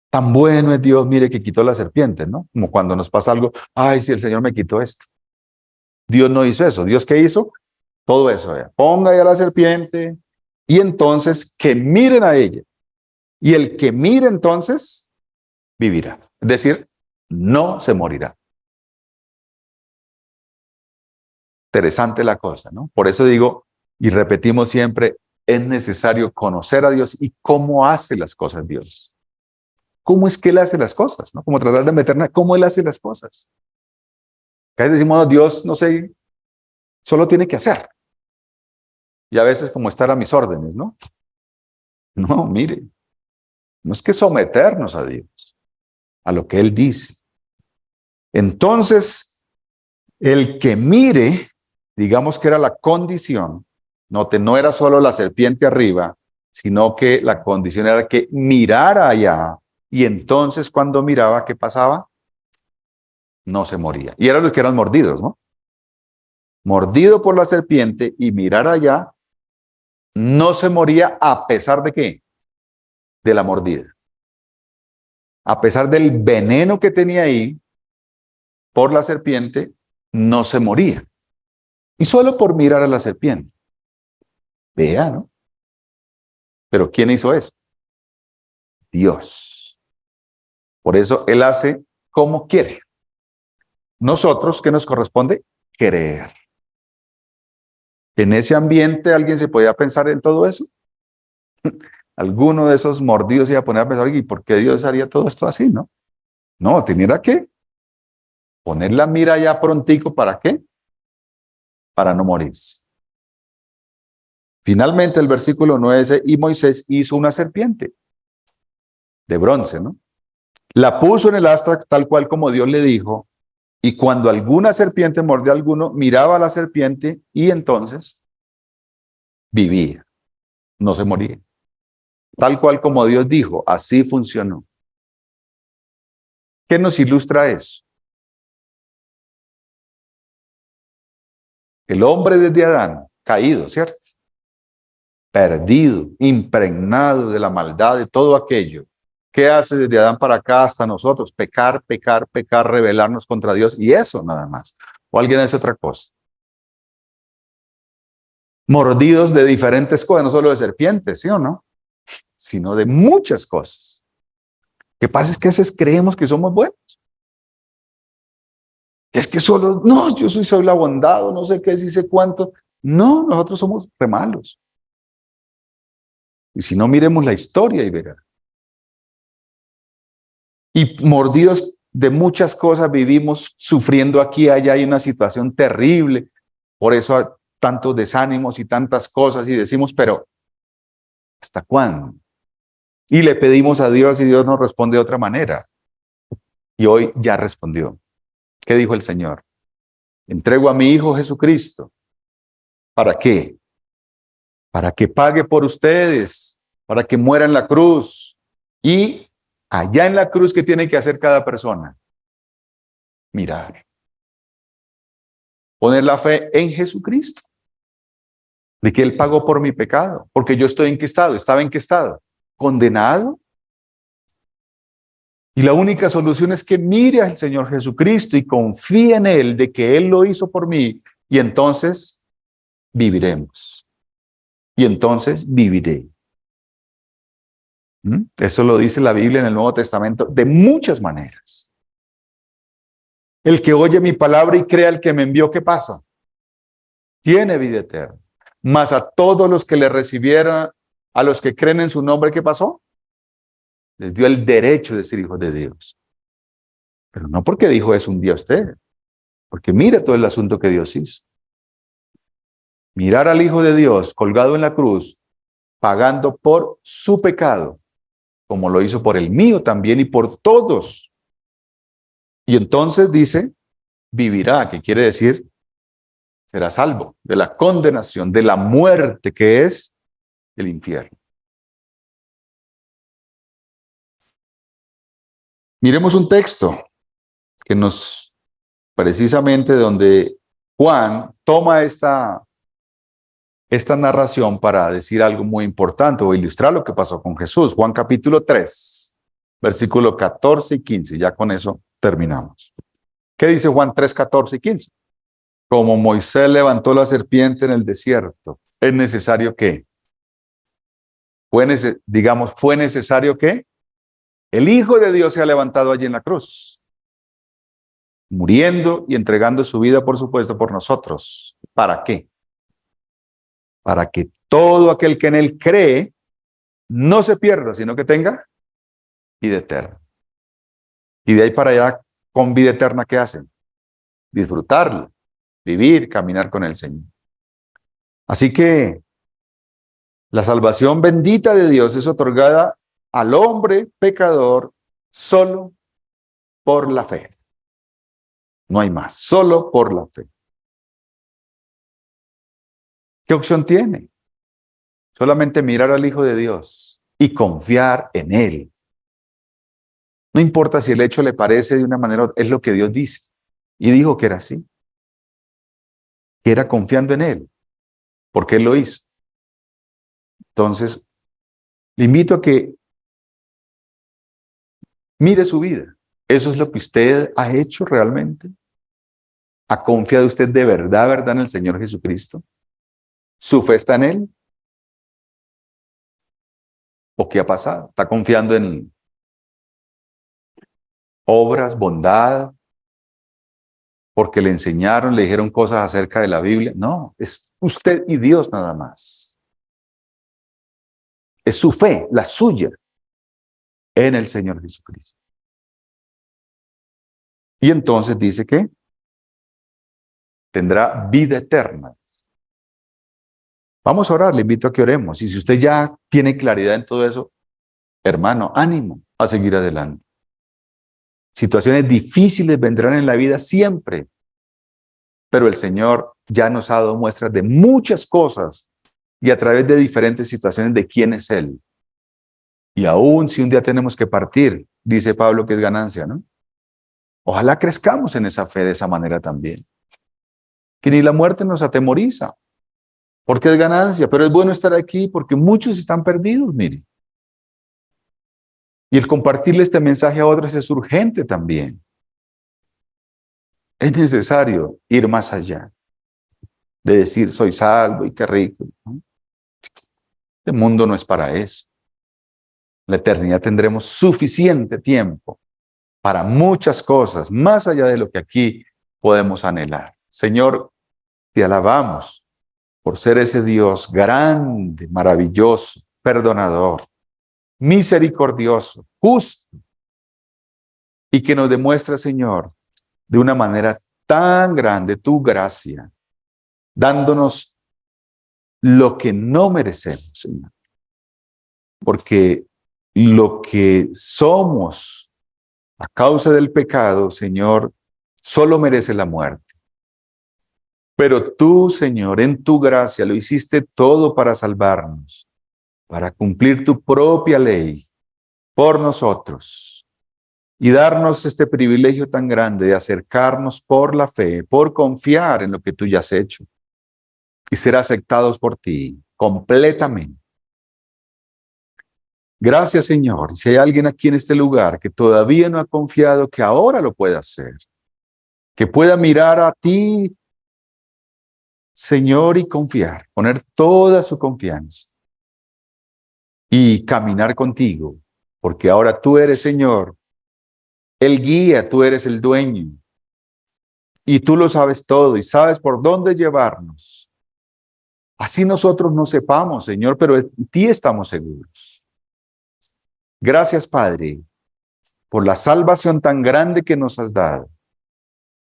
Tan bueno es Dios, mire, que quitó las serpientes, ¿no? Como cuando nos pasa algo, ay, si el Señor me quitó esto. Dios no hizo eso. ¿Dios qué hizo? Todo eso. Ponga ya la serpiente y entonces que miren a ella. Y el que mire entonces vivirá. Es decir, no se morirá. Interesante la cosa, ¿no? Por eso digo, y repetimos siempre, es necesario conocer a Dios y cómo hace las cosas Dios. ¿Cómo es que Él hace las cosas? ¿No? Como tratar de meternos, ¿cómo Él hace las cosas? Acá decimos, no, Dios, no sé, solo tiene que hacer. Y a veces como estar a mis órdenes, ¿no? No, mire, no es que someternos a Dios, a lo que Él dice. Entonces, el que mire, digamos que era la condición, note, no era solo la serpiente arriba, sino que la condición era que mirara allá, y entonces cuando miraba, ¿qué pasaba? No se moría. Y eran los que eran mordidos, ¿no? Mordido por la serpiente y mirar allá, no se moría a pesar de qué? De la mordida. A pesar del veneno que tenía ahí por la serpiente, no se moría. Y solo por mirar a la serpiente. Vea, ¿no? Pero ¿quién hizo eso? Dios. Por eso Él hace como quiere. Nosotros, ¿qué nos corresponde? Creer. En ese ambiente, ¿alguien se podía pensar en todo eso? Alguno de esos mordidos se iba a poner a pensar, ¿y por qué Dios haría todo esto así, no? No, tenía que poner la mira ya prontico, ¿para qué? Para no morirse. Finalmente el versículo 9 dice, y Moisés hizo una serpiente de bronce, ¿no? La puso en el asta tal cual como Dios le dijo, y cuando alguna serpiente mordía a alguno, miraba a la serpiente y entonces vivía, no se moría. Tal cual como Dios dijo, así funcionó. ¿Qué nos ilustra eso? El hombre desde Adán, caído, ¿cierto? Perdido, impregnado de la maldad de todo aquello. ¿Qué hace desde Adán para acá hasta nosotros? Pecar, pecar, pecar, rebelarnos contra Dios y eso nada más. ¿O alguien hace otra cosa? Mordidos de diferentes cosas, no solo de serpientes, ¿sí o no? Sino de muchas cosas. ¿Qué pasa? Es que a veces creemos que somos buenos. Es que solo, no, yo soy la bondad, no sé qué, sí sé cuánto. No, nosotros somos re malos. Y si no, miremos la historia y verá. Y mordidos de muchas cosas vivimos sufriendo aquí y allá, hay una situación terrible. Por eso hay tantos desánimos y tantas cosas y decimos, pero ¿hasta cuándo? Y le pedimos a Dios y Dios nos responde de otra manera. Y hoy ya respondió. ¿Qué dijo el Señor? Entrego a mi Hijo Jesucristo. ¿Para qué? Para que pague por ustedes, para que muera en la cruz. Y allá en la cruz, ¿qué tiene que hacer cada persona? Mirar. Poner la fe en Jesucristo. De que Él pagó por mi pecado. Porque yo estoy en qué estado. ¿Estaba en qué estado? Condenado. Y la única solución es que mire al Señor Jesucristo y confíe en Él, de que Él lo hizo por mí. Y entonces viviremos. Y entonces viviré. Eso lo dice la Biblia en el Nuevo Testamento de muchas maneras. El que oye mi palabra y crea al que me envió, ¿qué pasa? Tiene vida eterna. Mas a todos los que le recibieron, a los que creen en su nombre, ¿qué pasó? Les dio el derecho de ser hijos de Dios. Pero no porque dijo eso un día usted, porque mira todo el asunto que Dios hizo. Mirar al Hijo de Dios colgado en la cruz, pagando por su pecado, como lo hizo por el mío también y por todos. Y entonces dice, vivirá, que quiere decir, será salvo de la condenación, de la muerte que es el infierno. Miremos un texto que nos, precisamente donde Juan toma esta narración para decir algo muy importante o ilustrar lo que pasó con Jesús. Juan capítulo 3, versículo 14 y 15. Ya con eso terminamos. ¿Qué dice Juan 3, 14 y 15? Como Moisés levantó la serpiente en el desierto, es necesario que, fue necesario que el Hijo de Dios sea levantado allí en la cruz, muriendo y entregando su vida, por supuesto, por nosotros. ¿Para qué? Para que todo aquel que en Él cree no se pierda, sino que tenga vida eterna. Y de ahí para allá, con vida eterna, ¿qué hacen? Disfrutarlo, vivir, caminar con el Señor. Así que la salvación bendita de Dios es otorgada al hombre pecador solo por la fe. No hay más, solo por la fe. ¿Qué opción tiene? Solamente mirar al Hijo de Dios y confiar en Él. No importa si el hecho le parece de una manera, es lo que Dios dice. Y dijo que era así. Que era confiando en Él, porque Él lo hizo. Entonces, le invito a que mire su vida. ¿Eso es lo que usted ha hecho realmente? ¿Ha confiado usted de verdad en el Señor Jesucristo? ¿Su fe está en Él? ¿O qué ha pasado? ¿Está confiando en obras, bondad? Porque le enseñaron, le dijeron cosas acerca de la Biblia. No, es usted y Dios nada más. Es su fe, la suya, en el Señor Jesucristo. Y entonces dice que tendrá vida eterna. Vamos a orar, le invito a que oremos. Y si usted ya tiene claridad en todo eso, hermano, ánimo a seguir adelante. Situaciones difíciles vendrán en la vida siempre, pero el Señor ya nos ha dado muestras de muchas cosas y a través de diferentes situaciones de quién es Él. Y aún si un día tenemos que partir, dice Pablo que es ganancia, ¿no? Ojalá crezcamos en esa fe de esa manera también. Que ni la muerte nos atemoriza, porque es ganancia, pero es bueno estar aquí porque muchos están perdidos, mire. Y el compartirle este mensaje a otros es urgente también. Es necesario ir más allá de decir soy salvo y qué rico, ¿no? El mundo no es para eso. En la eternidad tendremos suficiente tiempo para muchas cosas, más allá de lo que aquí podemos anhelar. Señor, te alabamos por ser ese Dios grande, maravilloso, perdonador, misericordioso, justo, y que nos demuestra, Señor, de una manera tan grande tu gracia, dándonos lo que no merecemos, Señor. Porque lo que somos a causa del pecado, Señor, solo merece la muerte. Pero tú, Señor, en tu gracia lo hiciste todo para salvarnos, para cumplir tu propia ley por nosotros y darnos este privilegio tan grande de acercarnos por la fe, por confiar en lo que tú ya has hecho y ser aceptados por ti completamente. Gracias, Señor. Si hay alguien aquí en este lugar que todavía no ha confiado, que ahora lo pueda hacer, que pueda mirar a ti, Señor, y confiar, poner toda su confianza y caminar contigo, porque ahora tú eres, Señor, el guía, tú eres el dueño, y tú lo sabes todo y sabes por dónde llevarnos. Así nosotros no sepamos, Señor, pero en ti estamos seguros. Gracias, Padre, por la salvación tan grande que nos has dado,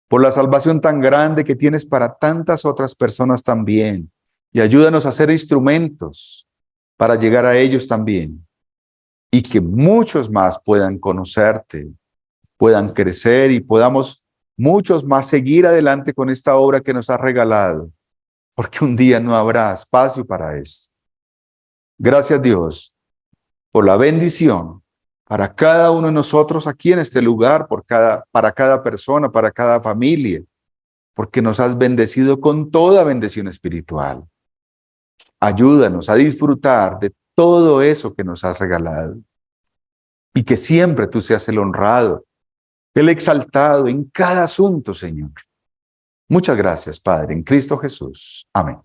por la salvación tan grande que tienes para tantas otras personas también, y ayúdanos a ser instrumentos para llegar a ellos también, y que muchos más puedan conocerte, puedan crecer y podamos muchos más seguir adelante con esta obra que nos has regalado, porque un día no habrá espacio para esto. Gracias, Dios, por la bendición para cada uno de nosotros aquí en este lugar, para cada persona, para cada familia, porque nos has bendecido con toda bendición espiritual. Ayúdanos a disfrutar de todo eso que nos has regalado y que siempre tú seas el honrado, el exaltado en cada asunto, Señor. Muchas gracias, Padre, en Cristo Jesús. Amén.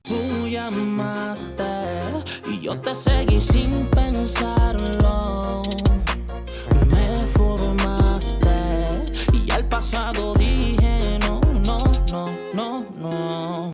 Tú llamaste y yo te seguí sin pensarlo. Me formaste y al pasado